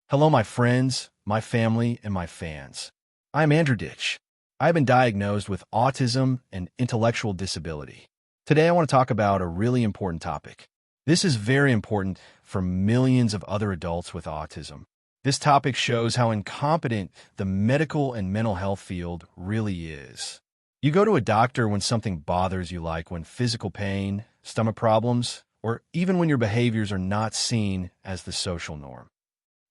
Hello, my friends, my family, and my fans. I'm Andrew Ditch. I've been diagnosed with autism and intellectual disability. Today, I want to talk about a really important topic. This is very important for millions of other adults with autism. This topic shows how incompetent the medical and mental health field really is. You go to a doctor when something bothers you, like when physical pain, stomach problems, or even when your behaviors are not seen as the social norm.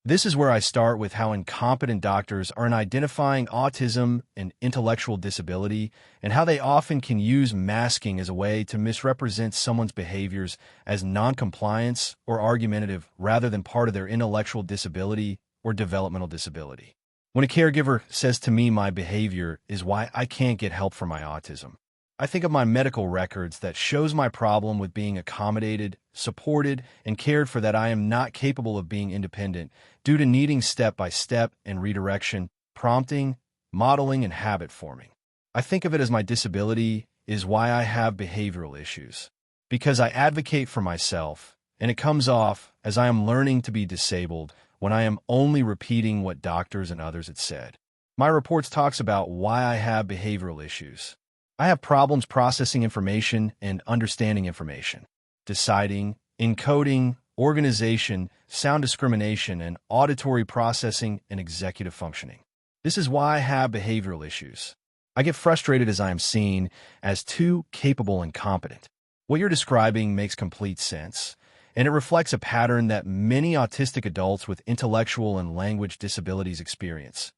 This is where I start with how incompetent doctors are in identifying autism and intellectual disability, and how they often can use masking as a way to misrepresent someone's behaviors as noncompliance or argumentative rather than part of their intellectual disability or developmental disability. When a caregiver says to me my behavior is why I can't get help for my autism, I think of my medical records that shows my problem with being accommodated, supported, and cared for, that I am not capable of being independent due to needing step-by-step and redirection, prompting, modeling, and habit forming. I think of it as my disability is why I have behavioral issues, because I advocate for myself, and it comes off as I am learning to be disabled when I am only repeating what doctors and others had said. My reports talks about why I have behavioral issues. I have problems processing information and understanding information, deciding, encoding, organization, sound discrimination, and auditory processing and executive functioning. This is why I have behavioral issues. I get frustrated as I am seen as too capable and competent. What you're describing makes complete sense, and it reflects a pattern that many autistic adults with intellectual and language disabilities experience.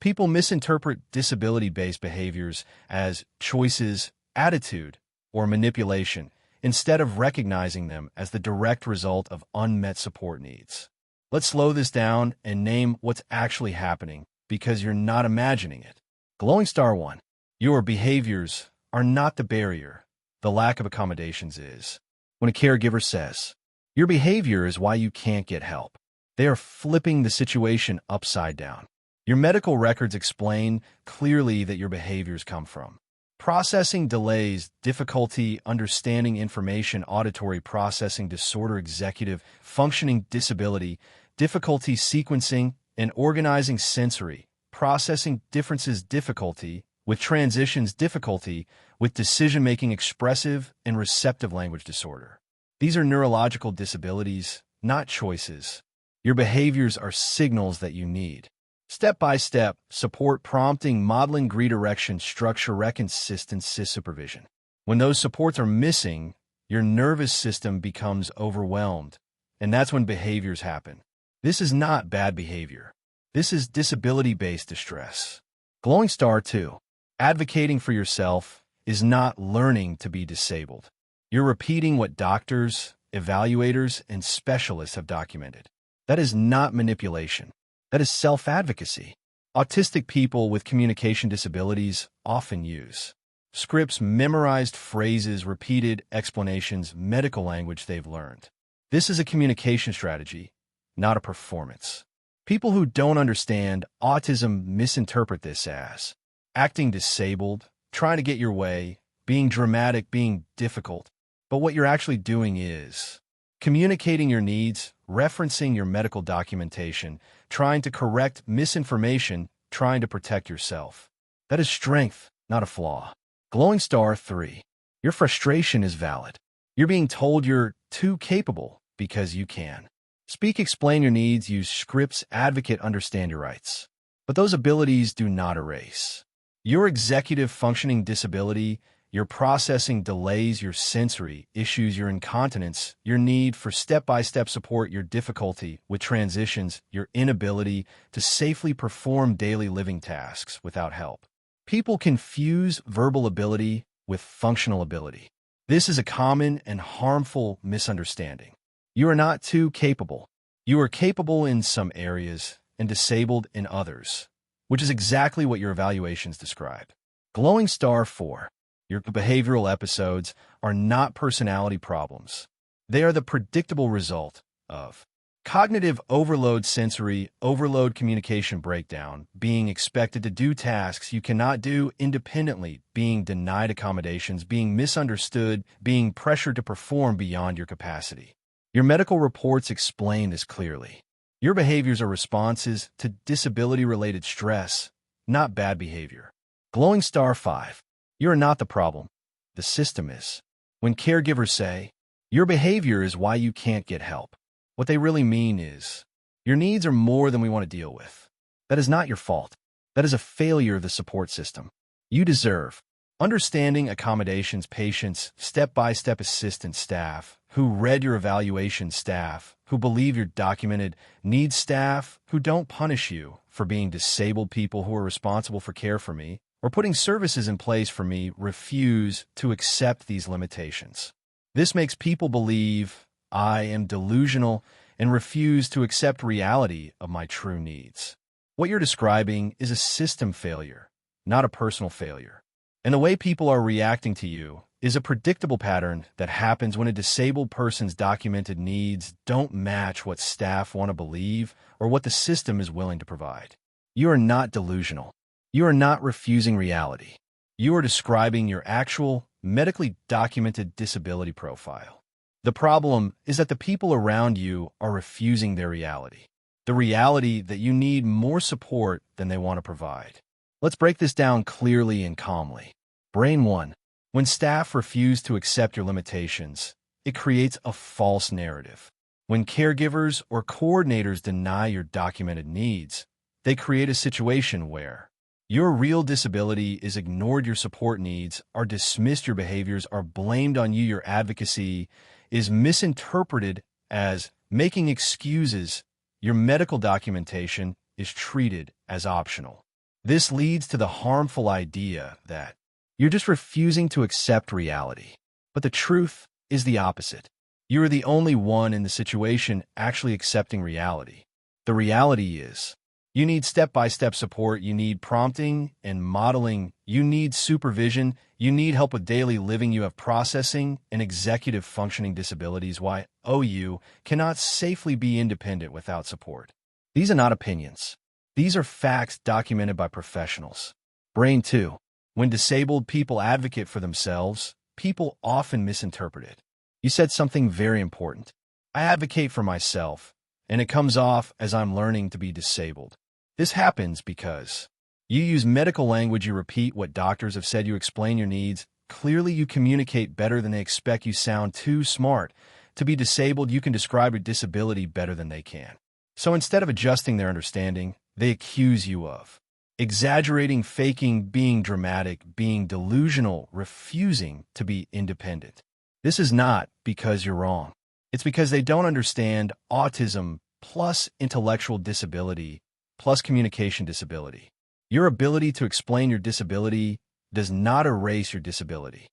People misinterpret disability-based behaviors as choices, attitude, or manipulation, instead of recognizing them as the direct result of unmet support needs. Let's slow this down and name what's actually happening, because you're not imagining it. Glowing Star 1. Your behaviors are not the barrier. The lack of accommodations is. When a caregiver says, your behavior is why you can't get help, they are flipping the situation upside down. Your medical records explain clearly that your behaviors come from processing delays, difficulty understanding information, auditory processing disorder, executive functioning disability, difficulty sequencing and organizing sensory processing differences, difficulty with transitions, difficulty with decision-making, expressive and receptive language disorder. These are neurological disabilities, not choices. Your behaviors are signals that you need. Step-by-step, support, prompting, modeling, redirection, structure, consistency, supervision. When those supports are missing, your nervous system becomes overwhelmed, and that's when behaviors happen. This is not bad behavior. This is disability-based distress. Glowing Star 2. Advocating for yourself is not learning to be disabled. You're repeating what doctors, evaluators, and specialists have documented. That is not manipulation. That is self-advocacy. Autistic people with communication disabilities often use scripts, memorized phrases, repeated explanations, medical language they've learned. This is a communication strategy, not a performance. People who don't understand autism misinterpret this as acting disabled, trying to get your way, being dramatic, being difficult. But what you're actually doing is communicating your needs, referencing your medical documentation, trying to correct misinformation, trying to protect yourself. That is strength, not a flaw. Glowing Star 3. Your frustration is valid. You're being told you're too capable because you can. Speak, explain your needs, use scripts, advocate, understand your rights. But those abilities do not erase your executive functioning disability, your processing delays, your sensory issues, your incontinence, your need for step-by-step support, your difficulty with transitions, your inability to safely perform daily living tasks without help. People confuse verbal ability with functional ability. This is a common and harmful misunderstanding. You are not too capable. You are capable in some areas and disabled in others, which is exactly what your evaluations describe. Glowing Star 4. Your behavioral episodes are not personality problems. They are the predictable result of cognitive overload, sensory overload, communication breakdown, being expected to do tasks you cannot do independently, being denied accommodations, being misunderstood, being pressured to perform beyond your capacity. Your medical reports explain this clearly. Your behaviors are responses to disability-related stress, not bad behavior. Glowing star 5. You are not the problem. The system is. When caregivers say, your behavior is why you can't get help, what they really mean is, your needs are more than we want to deal with. That is not your fault. That is a failure of the support system. You deserve understanding, accommodations, patience, step-by-step assistance staff, who read your evaluation staff, who believe your documented needs staff, who don't punish you for being disabled people who are responsible for care for me, or putting services in place for me, refuse to accept these limitations. This makes people believe I am delusional and refuse to accept reality of my true needs. What you're describing is a system failure, not a personal failure. And the way people are reacting to you is a predictable pattern that happens when a disabled person's documented needs don't match what staff want to believe or what the system is willing to provide. You are not delusional. You are not refusing reality. You are describing your actual, medically documented disability profile. The problem is that the people around you are refusing their reality. The reality that you need more support than they want to provide. Let's break this down clearly and calmly. Brain 1. When staff refuse to accept your limitations, it creates a false narrative. When caregivers or coordinators deny your documented needs, they create a situation where your real disability is ignored, your support needs are dismissed, your behaviors are blamed on you, your advocacy is misinterpreted as making excuses, your medical documentation is treated as optional. This leads to the harmful idea that you're just refusing to accept reality. But the truth is the opposite. You are the only one in the situation actually accepting reality. The reality is, you need step-by-step support, you need prompting and modeling, you need supervision, you need help with daily living, you have processing and executive functioning disabilities. Why OU cannot safely be independent without support. These are not opinions. These are facts documented by professionals. Brain 2. When disabled people advocate for themselves, people often misinterpret it. You said something very important. I advocate for myself, and it comes off as I'm learning to be disabled. This happens because you use medical language, you repeat what doctors have said, you explain your needs. Clearly, you communicate better than they expect. You sound too smart to be disabled. You can describe your disability better than they can. So instead of adjusting their understanding, they accuse you of exaggerating, faking, being dramatic, being delusional, refusing to be independent. This is not because you're wrong. It's because they don't understand autism plus intellectual disability plus communication disability. Your ability to explain your disability does not erase your disability.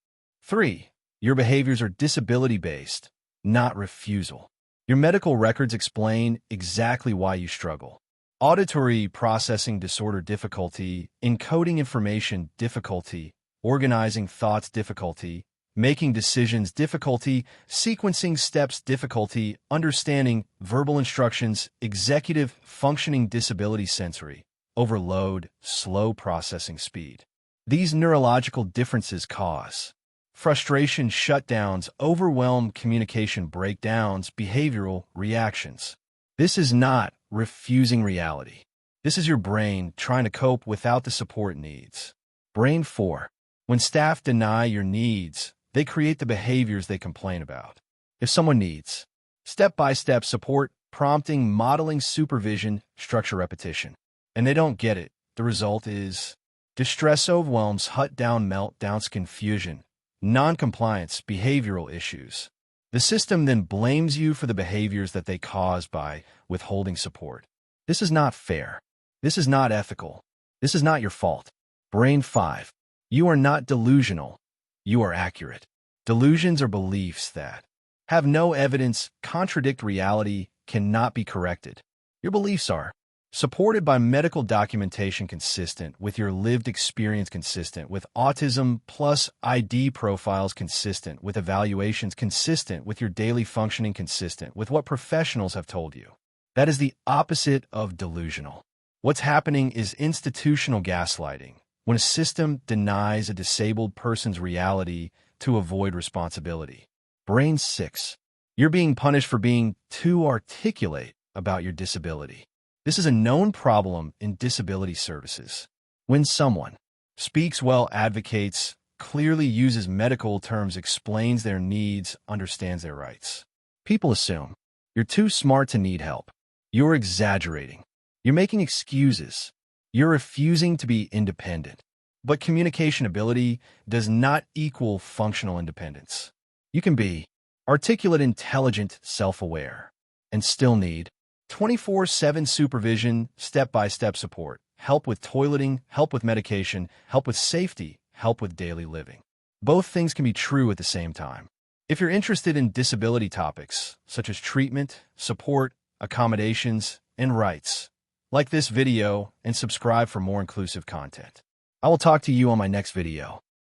3. Your behaviors are disability-based, not refusal. Your medical records explain exactly why you struggle. Auditory processing disorder difficulty, encoding information difficulty, organizing thoughts difficulty, making decisions difficulty, sequencing steps difficulty, understanding verbal instructions, executive functioning disability sensory, overload, slow processing speed. These neurological differences cause frustration, shutdowns, overwhelm, communication breakdowns, behavioral reactions. This is not refusing reality. This is your brain trying to cope without the support needs. Brain 4. When staff deny your needs, they create the behaviors they complain about. If someone needs step-by-step support, prompting, modeling, supervision, structure, repetition, and they don't get it, the result is distress, overwhelms, shutdown, meltdowns, confusion, non-compliance, behavioral issues. The system then blames you for the behaviors that they cause by withholding support. This is not fair. This is not ethical. This is not your fault. Brain 5. You are not delusional. You are accurate. Delusions are beliefs that have no evidence, contradict reality, cannot be corrected. Your beliefs are supported by medical documentation consistent with your lived experience, consistent with autism plus ID profiles, consistent with evaluations, consistent with your daily functioning, consistent with what professionals have told you. That is the opposite of delusional. What's happening is institutional gaslighting, when a system denies a disabled person's reality to avoid responsibility. Brain 6. You're being punished for being too articulate, about your disability. This is a known problem in disability services. When someone speaks well, advocates, clearly uses medical terms, explains their needs, understands their rights, people assume you're too smart to need help. You're exaggerating. You're making excuses. You're refusing to be independent. But communication ability does not equal functional independence. You can be articulate, intelligent, self-aware, and still need 24/7 supervision, step-by-step support, help with toileting, help with medication, help with safety, help with daily living. Both things can be true at the same time. If you're interested in disability topics, such as treatment, support, accommodations, and rights, like this video and subscribe for more inclusive content. I will talk to you on my next video.